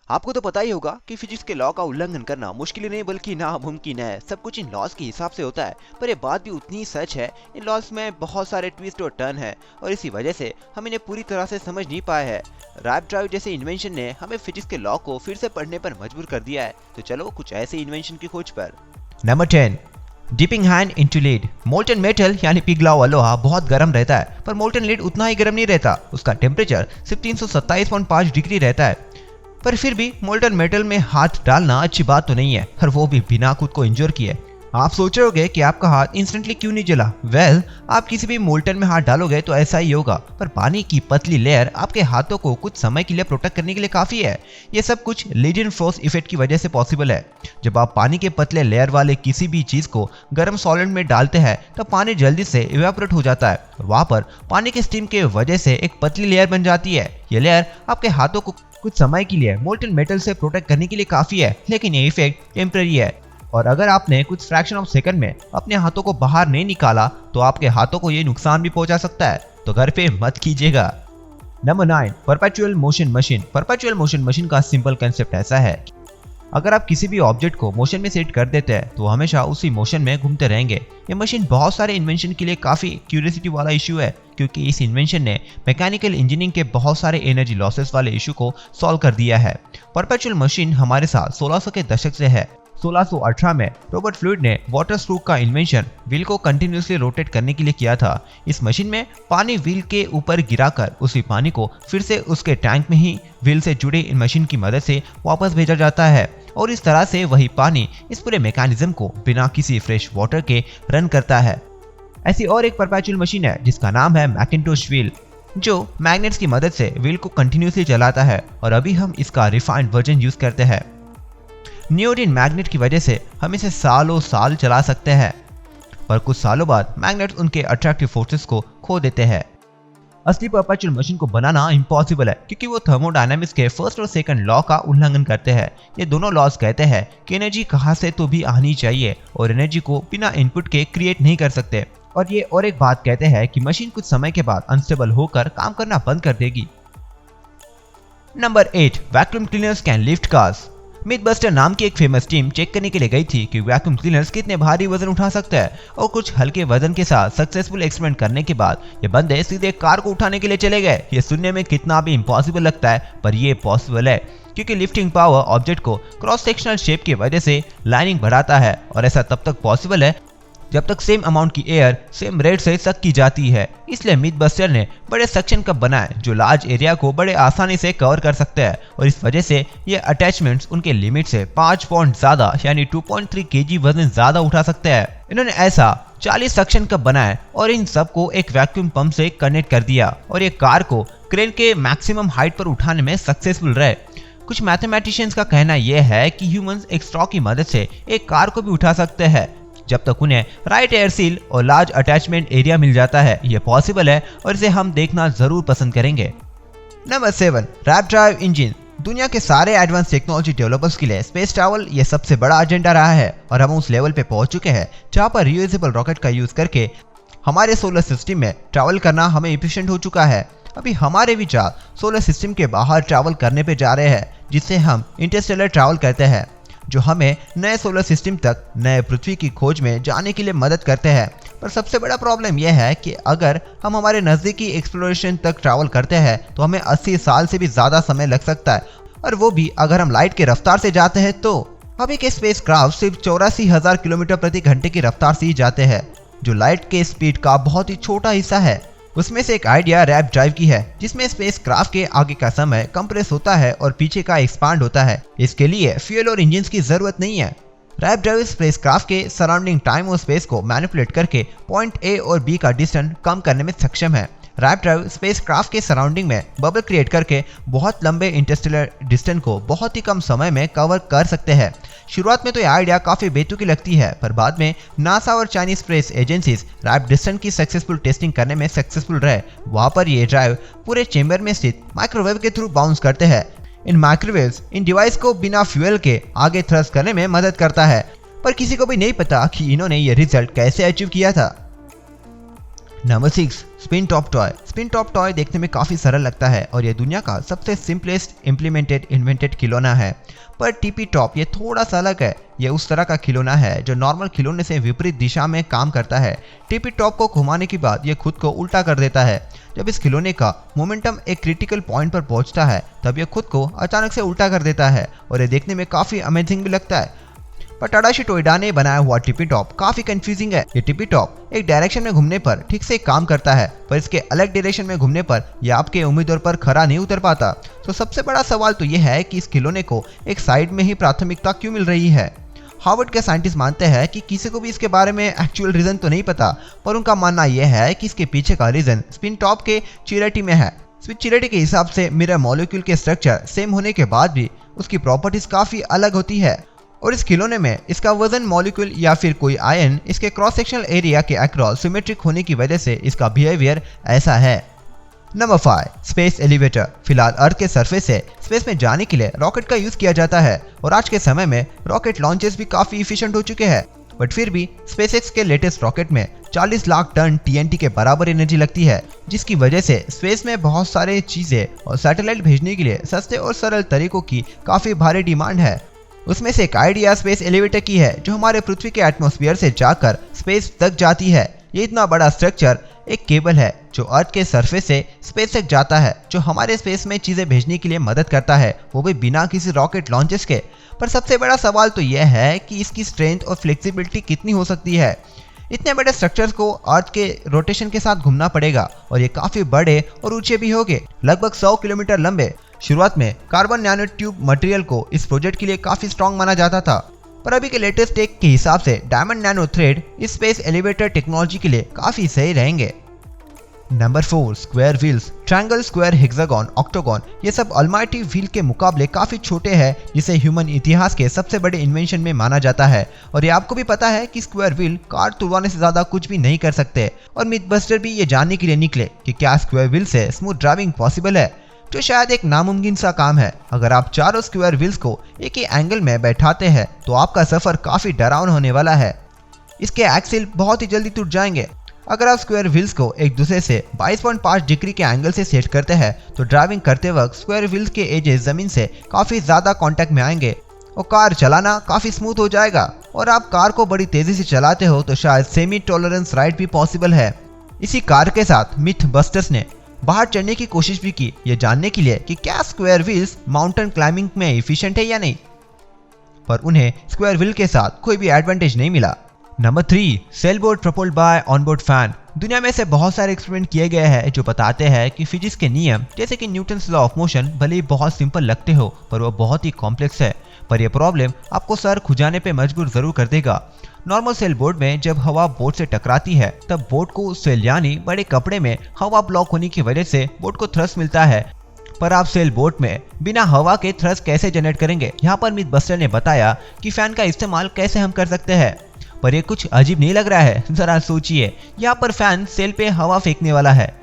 आपको तो पता ही होगा कि फिजिक्स के लॉ का उल्लंघन करना मुश्किल ही नहीं बल्कि नामुमकिन है। सब कुछ इन लॉज के हिसाब से होता है। पर ये बात भी उतनी ही सच है, इन लॉज में बहुत सारे ट्विस्ट और टर्न है और इसी वजह से हम इन्हें पूरी तरह से समझ नहीं पाए हैं। रैप ड्राइव जैसे इन्वेंशन ने हमें फिजिक्स के लॉ को फिर से पढ़ने पर मजबूर कर दिया है। तो चलो कुछ ऐसे इन्वेंशन की खोज पर। Number 10, dipping hand into lead. Molten metal यानी पिघला हुआ लोहा बहुत गर्म रहता है, पर मोल्टन लीड उतना ही गर्म नहीं रहता। उसका टेम्परेचर सिर्फ 327.5 डिग्री रहता है। पर फिर भी मोल्टन मेटल में हाथ डालना अच्छी बात तो नहीं है, और वो भी बिना खुद को इंजोर किए। आप सोच रहे होगे कि आपका हाथ इंस्टेंटली क्यों नहीं जला। वेल, आप किसी भी मोल्टन में हाथ डालोगे तो ऐसा ही होगा, पर पानी की पतली लेयर आपके हाथों को कुछ समय के लिए प्रोटेक्ट करने के लिए काफी है। ये सब कुछ लीडेन फ्रोस्ट इफेक्ट की वजह से पॉसिबल है। जब आप पानी के पतले लेयर वाले किसी भी चीज को गर्म सॉलिड में डालते हैं तो पानी जल्दी से इवेपोरेट हो जाता है। वहां पर पानी के स्टीम के वजह से एक पतली लेयर बन जाती है। ये लेयर आपके हाथों को कुछ समय के लिए मोल्टन मेटल से प्रोटेक्ट करने के लिए काफी है, लेकिन ये इफेक्ट टेम्पररी है। और अगर आपने कुछ फ्रैक्शन ऑफ सेकंड में अपने हाथों को बाहर नहीं निकाला तो आपके हाथों को ये नुकसान भी पहुंचा सकता है। तो घर पे मत कीजिएगा। Number 9, perpetual motion machine. Perpetual motion machine का सिंपल कंसेप्ट ऐसा है, अगर आप किसी भी ऑब्जेक्ट को मोशन में सेट कर देते हैं तो हमेशा उसी मोशन में घूमते रहेंगे। ये मशीन बहुत सारे इन्वेंशन के लिए काफी क्यूरियोसिटी वाला इशू है, क्योंकि इस इन्वेंशन ने मैकेनिकल इंजीनियरिंग के बहुत सारे एनर्जी लॉसेस वाले इशू को सॉल्व कर दिया है। परपेचुअल मशीन हमारे साथ 1600 के दशक से है। 1618 में रॉबर्ट फ्लूइड ने वाटर स्क्रू का इन्वेंशन व्हील को कंटिन्यूसली रोटेट करने के लिए किया था। इस मशीन में पानी व्हील के ऊपर गिराकर उसी पानी को फिर से उसके टैंक में ही व्हील से जुड़े इन मशीन की मदद से वापस भेजा जाता है, और इस तरह से वही पानी इस पूरे मैकेनिज्म को बिना किसी फ्रेश वाटर के रन करता है। ऐसी और एक परपेचुअल मशीन है जिसका नाम है मैकिन्टोश व्हील, जो मैग्नेट्स की मदद से व्हील को कंटिन्यूसली चलाता है, और अभी हम इसका रिफाइंड वर्जन यूज करते हैं। नियोडिन मैग्नेट की वजह से हम इसे सालों साल चला सकते हैं, पर कुछ सालों बाद मैग्नेट्स उनके अट्रैक्टिव फोर्सेस को खो देते हैं। असली परपेचुअल मशीन को बनाना इम्पॉसिबल है, क्योंकि वो थर्मोडायनामिक्स के फर्स्ट और सेकंड लॉ का उल्लंघन करते हैं। ये दोनों लॉज कहते हैं कि एनर्जी कहाँ से तो भी आनी चाहिए, और एनर्जी को बिना इनपुट के क्रिएट नहीं कर सकते। और ये और एक बात कहते हैं कि मशीन कुछ समय के बाद अनस्टेबल होकर काम करना बंद कर देगी। Number 8, vacuum cleaners can lift cars. Mythbuster नाम की एक फेमस टीम चेक करने के लिए गई थी कि वैक्यूम क्लीनर्स कितने भारी वजन उठा सकते हैं, और कुछ हल्के वजन के साथ सक्सेसफुल एक्सपेरिमेंट करने के बाद ये बंदे सीधे कार को उठाने के लिए चले गए। ये सुनने में कितना भी इम्पॉसिबल लगता है, पर ये पॉसिबल है, क्योंकि लिफ्टिंग पावर ऑब्जेक्ट को क्रॉस सेक्शनल शेप की वजह से लाइनिंग बढ़ाता है, और ऐसा तब तक पॉसिबल है जब तक सेम अमाउंट की एयर सेम रेट से सक की जाती है। इसलिए मिथबस्टर ने बड़े सक्शन कप बनाए जो लार्ज एरिया को बड़े आसानी से कवर कर सकते हैं, और इस वजह से ये अटैचमेंट्स उनके लिमिट से 5 पॉइंट ज्यादा यानी 2.3 kg वजन ज्यादा उठा सकते हैं। इन्होंने ऐसा 40 सक्शन कप बनाए और इन सबको एक वैक्यूम पंप से कनेक्ट कर दिया, और ये कार को क्रेन के मैक्सिमम हाइट पर उठाने में सक्सेसफुल रहे। कुछ मैथमेटिशियंस का कहना यह है कि ह्यूमंस एक स्ट्रॉ की मदद से एक कार को भी उठा सकते हैं, जब तक उन्हें राइट एयर सील और लार्ज अटैचमेंट एरिया मिल जाता है। यह पॉसिबल है, और इसे हम देखना जरूर पसंद करेंगे। Number 7, warp drive engine. दुनिया के सारे एडवांस टेक्नोलॉजी डेवलपर्स के लिए स्पेस ट्रैवल ये सबसे बड़ा एजेंडा रहा है, और हम उस लेवल पे पहुंच चुके हैं जहां पर रियूजेबल रॉकेट का यूज करके हमारे सोलर सिस्टम में ट्रैवल करना हमें एफिशिएंट हो चुका है। अभी हमारे विचार सोलर सिस्टम के बाहर ट्रैवल करने पे जा रहे हैं, जिससे हम इंटरस्टेलर ट्रैवल कहते हैं, जो हमें नए सोलर सिस्टम तक, नए पृथ्वी की खोज में जाने के लिए मदद करते हैं। पर सबसे बड़ा प्रॉब्लम यह है कि अगर हम हमारे नज़दीकी एक्सप्लोरेशन तक ट्रैवल करते हैं तो हमें 80 साल से भी ज़्यादा समय लग सकता है, और वो भी अगर हम लाइट के रफ्तार से जाते हैं। तो अभी के स्पेस क्राफ्ट सिर्फ 84,000 किलोमीटर प्रति घंटे की रफ्तार से ही जाते हैं, जो लाइट के स्पीड का बहुत ही छोटा हिस्सा है। उसमें से एक आइडिया रैप ड्राइव की है, जिसमें स्पेस क्राफ्ट के आगे का समय कंप्रेस होता है और पीछे का एक्सपांड होता है। इसके लिए फ्यूल और इंजन की जरूरत नहीं है। रैप ड्राइव स्पेस क्राफ्ट के सराउंडिंग टाइम और स्पेस को मैनिपुलेट करके पॉइंट ए और बी का डिस्टेंस कम करने में सक्षम है। रैप ड्राइव स्पेस क्राफ्ट के सराउंडिंग में बबल क्रिएट करके बहुत लंबे इंटरस्टेलर डिस्टेंस को बहुत ही कम समय में कवर कर सकते हैं। शुरुआत में तो यह आइडिया काफी बेतुकी लगती है, पर बाद में नासा और Chinese space agencies warp distance की सक्सेसफुल टेस्टिंग करने में सक्सेसफुल रहे। वहां पर ये ड्राइव पूरे चेंबर में स्थित माइक्रोवेव के थ्रू बाउंस करते हैं। इन माइक्रोवेव्स इन डिवाइस को बिना फ्यूल के आगे थ्रस्ट करने में मदद करता है, पर किसी को भी नहीं पता कि इन्होंने ये रिजल्ट कैसे अचीव किया था। Number 6, spin top toy. Spin top toy देखने में काफ़ी सरल लगता है और यह दुनिया का सबसे सिंपलेस्ट इम्प्लीमेंटेड इन्वेंटेड खिलौना है। पर टीपी टॉप ये थोड़ा सा अलग है। यह उस तरह का खिलौना है जो नॉर्मल खिलौने से विपरीत दिशा में काम करता है। टीपी टॉप को घुमाने के बाद यह खुद को उल्टा कर देता है। जब इस खिलौने का मोमेंटम एक क्रिटिकल पॉइंट पर पहुंचता है तब यह खुद को अचानक से उल्टा कर देता है और यह देखने में काफ़ी अमेजिंग भी लगता है। पर टाडाशी टोयोडा ने बनाया हुआ टिपी टॉप काफी कंफ्यूजिंग है। ये टिपी टॉप एक डायरेक्शन में घूमने पर ठीक से काम करता है, पर इसके अलग डायरेक्शन में घूमने पर यह आपके उम्मीदों पर खरा नहीं उतर पाता। तो सबसे बड़ा सवाल तो यह है कि इस खिलौने को एक साइड में ही प्राथमिकता क्यों मिल रही है। हार्वर्ड के साइंटिस्ट मानते हैं कि किसी को भी इसके बारे में एक्चुअल रीजन तो नहीं पता, पर उनका मानना यह है कि इसके पीछे का रीजन स्पिन टॉप के चिरेटी में है। चिरेटी के हिसाब से मिरर मॉलिक्यूल के स्ट्रक्चर सेम होने के बाद भी उसकी प्रॉपर्टीज काफी अलग होती है और इस खिलौने में इसका वजन मॉलिक्यूल या फिर कोई आयन इसके क्रॉस सेक्शनल एरिया के अक्रॉस सिमेट्रिक होने की वजह से इसका बिहेवियर ऐसा है। Number 5, space elevator. फिलहाल अर्थ के सरफेस से स्पेस में जाने के लिए रॉकेट का यूज किया जाता है और आज के समय में रॉकेट लॉन्चेस भी काफी इफिशिएंट हो चुके हैं, बट फिर भी स्पेसएक्स के लेटेस्ट रॉकेट में 40 लाख टन TNT के बराबर एनर्जी लगती है, जिसकी वजह से स्पेस में बहुत सारे चीजें और सैटेलाइट भेजने के लिए सस्ते और सरल तरीकों की काफी भारी डिमांड है। उसमें से एक आइडिया स्पेस एलिवेटर की है जो हमारे पृथ्वी के एटमॉस्फेयर से जाकर स्पेस तक जाती है। ये इतना बड़ा स्ट्रक्चर एक केबल है जो अर्थ के सरफेस से स्पेस तक जाता है, जो हमारे स्पेस में चीजें भेजने के लिए मदद करता है, वो भी बिना किसी रॉकेट लॉन्चेस के। पर सबसे बड़ा सवाल तो यह है कि इसकी स्ट्रेंथ और फ्लेक्सिबिलिटी कितनी हो सकती है। इतने बड़े स्ट्रक्चर्स को अर्थ के रोटेशन के साथ घूमना पड़ेगा और ये काफी बड़े और ऊंचे भी होंगे, लगभग 100 किलोमीटर लंबे। शुरुआत में कार्बन नैनो ट्यूब मटेरियल को इस प्रोजेक्ट के लिए काफी स्ट्रॉन्ग माना जाता था, पर अभी के लेटेस्ट टेक के हिसाब से डायमंड नैनो थ्रेड इस स्पेस एलिवेटर टेक्नोलॉजी के लिए काफी सही रहेंगे। Number 4, square wheels. Triangle, square, hexagon, octagon ये सब अलमाइटी व्हील के मुकाबले काफी छोटे हैं, जिसे ह्यूमन इतिहास के सबसे बड़े इन्वेंशन में माना जाता है। और ये आपको भी पता है कि स्क्वायर व्हील कार तुड़वाने से ज्यादा कुछ भी नहीं कर सकते। और मिथबस्टर भी ये जानने के लिए निकले कि क्या स्क्वायर व्हील से स्मूथ ड्राइविंग पॉसिबल है, जो शायद एक नामुमकिन सा काम है। अगर आप चारों स्क्वायर व्हील्स को एक ही एंगल में बैठाते हैं तो आपका सफर काफी डरावना होने वाला है। इसके एक्सिल बहुत ही जल्दी टूट जाएंगे। अगर आप स्क्वायर व्हील्स को एक दूसरे से 22.5 डिग्री के एंगल से सेट करते हैं तो ड्राइविंग करते वक्त स्क्वायर व्हील्स के एजेस जमीन से काफी ज्यादा कांटेक्ट में आएंगे और कार चलाना काफी स्मूथ हो जाएगा। और आप कार को बड़ी तेजी से चलाते हो तो शायद सेमी टॉलरेंस राइड भी पॉसिबल है। इसी कार के साथ मिथ बस्टर्स ने बाहर चढ़ने की कोशिश भी की, ये जानने के लिए कि क्या स्क्वायर व्हील्स माउंटेन क्लाइंबिंग में इफिशिएंट है या नहीं, पर उन्हें स्क्वायर व्हील के साथ कोई भी एडवांटेज नहीं मिला। Number 3, sail boat propelled by onboard fan. दुनिया में से बहुत सारे एक्सपेरिमेंट किए गए हैं जो बताते हैं कि फिजिक्स के नियम जैसे कि न्यूटन्स लॉ ऑफ मोशन भले ही बहुत सिंपल लगते हो, पर वो बहुत ही कॉम्प्लेक्स है। पर यह प्रॉब्लम आपको सर खुजाने पे मजबूर जरूर कर देगा। नॉर्मल सेल बोट में जब हवा बोट से टकराती है तब बोट को सेल यानी बड़े कपड़े में हवा ब्लॉक होने की वजह से बोट को थ्रस्ट मिलता है। पर आप सेल बोट में बिना हवा के थ्रस्ट कैसे जनरेट करेंगे। यहाँ पर मिथ बस्टर ने बताया कि फैन का इस्तेमाल कैसे हम कर सकते हैं, पर ये कुछ अजीब नहीं लग रहा है। जरा सोचिए, यहाँ पर फैन सेल पे हवा फेंकने वाला है,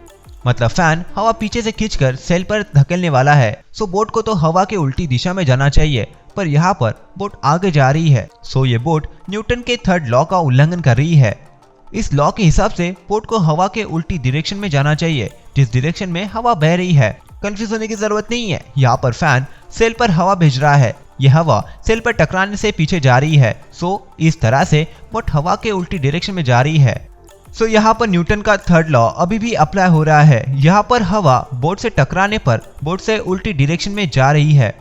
मतलब फैन हवा पीछे से खींचकर सेल पर धकेलने वाला है। सो बोट को तो हवा के उल्टी दिशा में जाना चाहिए, पर यहाँ पर बोट आगे जा रही है। सो ये बोट न्यूटन के थर्ड लॉ का उल्लंघन कर रही है। इस लॉ के हिसाब से बोट को हवा के उल्टी डायरेक्शन में जाना चाहिए, जिस डायरेक्शन में हवा बह रही है। कंफ्यूज होने की जरूरत नहीं है, यहाँ पर फैन सेल पर हवा भेज रहा है, यह हवा सेल पर टकराने से पीछे जा रही है। सो इस तरह से बोट हवा के उल्टी डायरेक्शन में जा रही है। सो यहाँ पर न्यूटन का थर्ड लॉ अभी भी अप्लाई हो रहा है। यहाँ पर हवा बोट से टकराने पर बोट से उल्टी डायरेक्शन में जा रही है,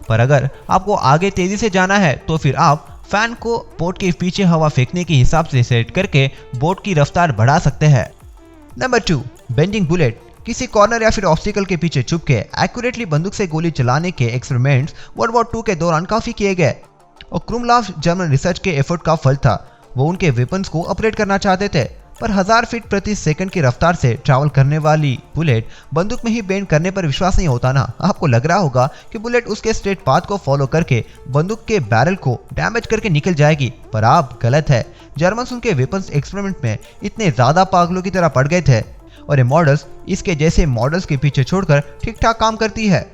पर अगर आपको आगे तेजी से जाना है तो फिर आप फैन को बोट के पीछे हवा फेंकने के हिसाब से सेट करके बोट की रफ्तार बढ़ा सकते हैं। Number 2, bending bullet. किसी कॉर्नर या फिर ऑब्स्टिकल के पीछे छुप के एक्यूरेटली बंदूक से गोली चलाने के एक्सपेरिमेंट्स वर्ल्ड वॉर 2 के दौरान काफी किए गए और क्रूमलाफ जर्मन रिसर्च के एफर्ट का फल था। वो उनके वेपन्स को ऑपरेट करना चाहते थे, पर 1000 फीट प्रति सेकंड की रफ्तार से ट्रैवल करने वाली बुलेट बंदूक में ही बेंड करने पर विश्वास नहीं होता ना। आपको लग रहा होगा कि बुलेट उसके स्ट्रेट पाथ को फॉलो करके बंदूक के बैरल को डैमेज करके निकल जाएगी, पर आप गलत है। जर्मन्स उनके वेपन्स एक्सपेरिमेंट में इतने ज्यादा पागलों की तरह पड़ गए थे और ये मॉडल्स इसके जैसे मॉडल्स के पीछे छोड़कर ठीक ठाक काम करती है।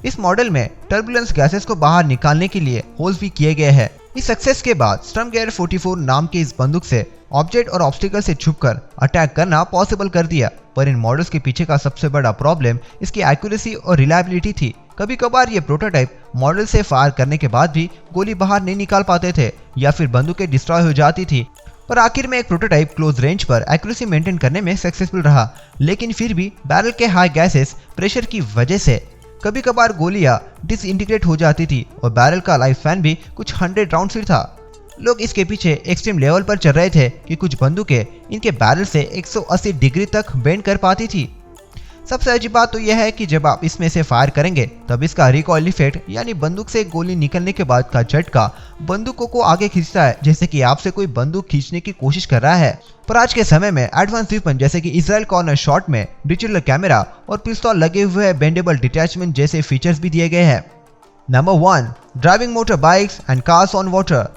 इस मॉडल में टर्बुलेंस गैसेस को बाहर निकालने के लिए होल्स भी किए गए हैं। इस सक्सेस के बाद स्टर्मगेयर 44 नाम की इस बंदूक से ऑब्जेक्ट और ऑब्स्टिकल से छुपकर अटैक करना पॉसिबल कर दिया। पर इन मॉडल्स के पीछे का सबसे बड़ा प्रॉब्लम इसकी एक्यूरेसी और रिलायबिलिटी थी। कभी कभार ये प्रोटोटाइप मॉडल से फायर करने के बाद भी गोली बाहर नहीं निकाल पाते थे या फिर बंदूकें डिस्ट्रॉय हो जाती थी। पर आखिर में एक प्रोटोटाइप क्लोज रेंज पर एक्यूरेसी मेंटेन करने में सक्सेसफुल रहा, लेकिन फिर भी बैरल के हाई गैसेस प्रेशर की वजह से कभी कभार गोलियां डिसइंटीग्रेट हो जाती थी और बैरल का लाइफ स्पैन भी कुछ 100 राउंड ही था। लोग इसके पीछे एक्सट्रीम लेवल पर चल रहे थे कि कुछ बंदूकें इनके बैरल से 180 डिग्री तक बेंड कर पाती थी। सबसे अजीब बात तो यह है कि जब आप इसमें से फायर करेंगे तब इसका रिकॉइल इफेक्ट यानी बंदूक से गोली निकलने के बाद का झटका बंदूकों को आगे खींचता है, जैसे कि आपसे कोई बंदूक खींचने की कोशिश कर रहा है। पर आज के समय में एडवांस वेपन जैसे कि इजराइल कॉर्नर शॉट में डिजिटल कैमरा और पिस्तौल लगे हुए बेंडेबल डिटैचमेंट जैसे फीचर्स भी दिए गए हैं। Number 1, driving motor bikes and cars on water.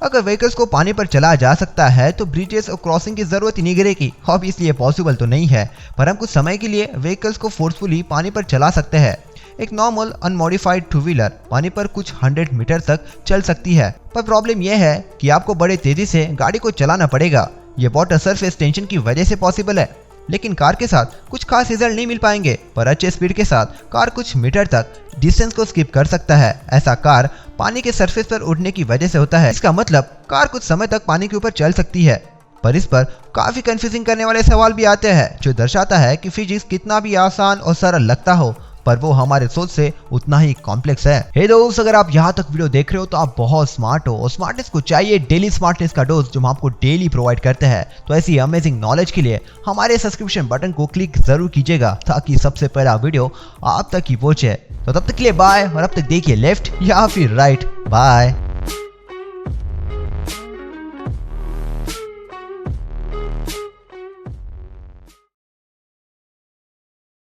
अगर व्हीकल्स को पानी पर चलाया जा सकता है तो ब्रिजेस और क्रॉसिंग की जरूरत ही नहीं गिरेगी। ऑब्वियसली ये पॉसिबल तो नहीं है, पर हम कुछ समय के लिए व्हीकल्स को फोर्सफुली पानी पर चला सकते हैं। एक नॉर्मल अनमॉडिफाइड टू व्हीलर पानी पर कुछ 100 मीटर तक चल सकती है, पर प्रॉब्लम यह है कि आपको बड़े तेजी से गाड़ी को चलाना पड़ेगा। ये वाटर सरफेस टेंशन की वजह से पॉसिबल है, लेकिन कार के साथ कुछ खास रिजल्ट नहीं मिल पाएंगे। पर अच्छे स्पीड के साथ कार कुछ मीटर तक डिस्टेंस को स्किप कर सकता है। ऐसा कार पानी के सरफेस पर उड़ने की वजह से होता है। इसका मतलब कार कुछ समय तक पानी के ऊपर चल सकती है। पर इस पर काफी कंफ्यूजिंग करने वाले सवाल भी आते हैं, जो दर्शाता है कि फिजिक्स कितना भी आसान और सरल लगता हो पर वो हमारे सोच से उतना ही कॉम्प्लेक्स है। हे दोस्त, अगर आप यहाँ तक वीडियो देख रहे हो तो आप बहुत स्मार्ट हो और स्मार्टनेस को चाहिए डेली स्मार्टनेस का डोज जो हम आपको डेली प्रोवाइड करते हैं। तो ऐसी अमेजिंग नॉलेज के लिए हमारे सब्सक्रिप्शन बटन को क्लिक जरूर कीजिएगा ताकि सबसे पहला वीडियो आप तक ही पहुंचे। तो तब तक के लिए बाय, और अब तक देखिए लेफ्ट या फिर राइट। बाय।